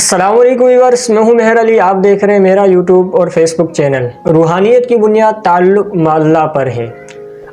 السلام علیکم ویورز، میں ہوں مہر علی۔ آپ دیکھ رہے ہیں میرا یوٹیوب اور فیس بک چینل۔ روحانیت کی بنیاد تعلق مع اللہ پر ہے۔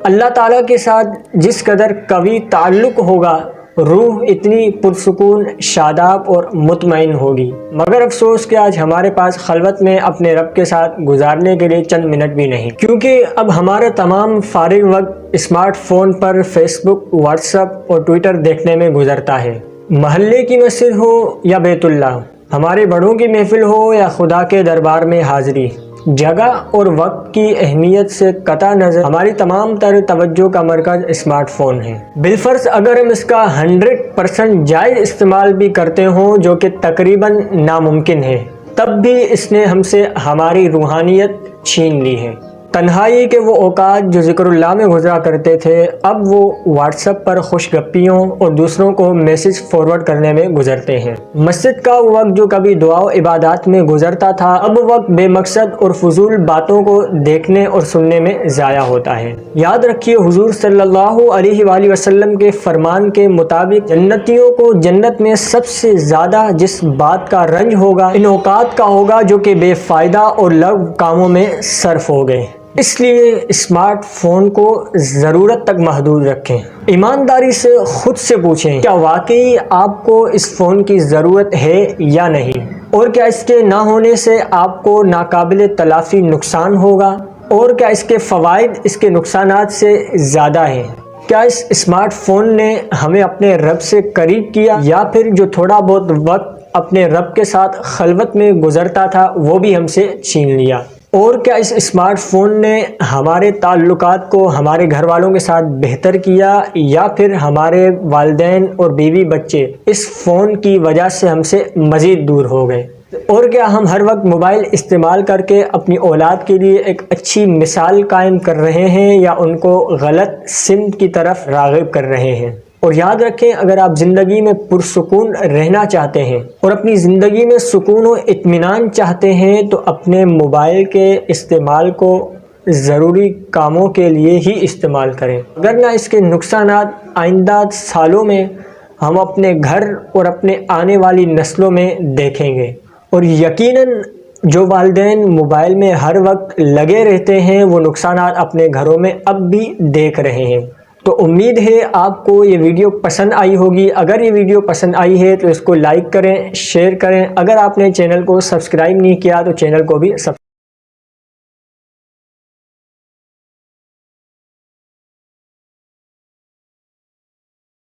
اللہ تعالیٰ کے ساتھ جس قدر قوی تعلق ہوگا، روح اتنی پرسکون، شاداب اور مطمئن ہوگی۔ مگر افسوس کہ آج ہمارے پاس خلوت میں اپنے رب کے ساتھ گزارنے کے لیے چند منٹ بھی نہیں، کیونکہ اب ہمارا تمام فارغ وقت اسمارٹ فون پر فیس بک، واٹس ایپ اور ٹویٹر دیکھنے میں گزرتا ہے۔ محلے کی مسجد ہو یا بیت اللہ، ہمارے بڑوں کی محفل ہو یا خدا کے دربار میں حاضری، جگہ اور وقت کی اہمیت سے قطع نظر ہماری تمام تر توجہ کا مرکز اسمارٹ فون ہے۔ بالفرض اگر ہم اس کا 100% جائز استعمال بھی کرتے ہوں، جو کہ تقریباً ناممکن ہے، تب بھی اس نے ہم سے ہماری روحانیت چھین لی ہے۔ تنہائی کے وہ اوقات جو ذکر اللہ میں گزرا کرتے تھے، اب وہ واٹس ایپ پر خوش گپیوں اور دوسروں کو میسج فارورڈ کرنے میں گزرتے ہیں۔ مسجد کا وہ وقت جو کبھی دعا و عبادات میں گزرتا تھا، اب وہ وقت بے مقصد اور فضول باتوں کو دیکھنے اور سننے میں ضائع ہوتا ہے۔ یاد رکھیے، حضور صلی اللہ علیہ وآلہ وسلم کے فرمان کے مطابق جنتیوں کو جنت میں سب سے زیادہ جس بات کا رنج ہوگا، ان اوقات کا ہوگا جو کہ بے فائدہ اور لغو کاموں میں صرف ہو گئے۔ اس لیے اسمارٹ فون کو ضرورت تک محدود رکھیں۔ ایمانداری سے خود سے پوچھیں، کیا واقعی آپ کو اس فون کی ضرورت ہے یا نہیں؟ اور کیا اس کے نہ ہونے سے آپ کو ناقابل تلافی نقصان ہوگا؟ اور کیا اس کے فوائد اس کے نقصانات سے زیادہ ہیں؟ کیا اس اسمارٹ فون نے ہمیں اپنے رب سے قریب کیا، یا پھر جو تھوڑا بہت وقت اپنے رب کے ساتھ خلوت میں گزرتا تھا وہ بھی ہم سے چھین لیا؟ اور کیا اس اسمارٹ فون نے ہمارے تعلقات کو ہمارے گھر والوں کے ساتھ بہتر کیا، یا پھر ہمارے والدین اور بیوی بچے اس فون کی وجہ سے ہم سے مزید دور ہو گئے؟ اور کیا ہم ہر وقت موبائل استعمال کر کے اپنی اولاد کے لیے ایک اچھی مثال قائم کر رہے ہیں، یا ان کو غلط سمت کی طرف راغب کر رہے ہیں؟ اور یاد رکھیں، اگر آپ زندگی میں پرسکون رہنا چاہتے ہیں اور اپنی زندگی میں سکون و اطمینان چاہتے ہیں، تو اپنے موبائل کے استعمال کو ضروری کاموں کے لیے ہی استعمال کریں، وگرنہ اس کے نقصانات آئندہ سالوں میں ہم اپنے گھر اور اپنے آنے والی نسلوں میں دیکھیں گے۔ اور یقیناً جو والدین موبائل میں ہر وقت لگے رہتے ہیں، وہ نقصانات اپنے گھروں میں اب بھی دیکھ رہے ہیں۔ تو امید ہے آپ کو یہ ویڈیو پسند آئی ہوگی۔ اگر یہ ویڈیو پسند آئی ہے تو اس کو لائک کریں، شیئر کریں۔ اگر آپ نے چینل کو سبسکرائب نہیں کیا تو چینل کو بھی سبسکرائب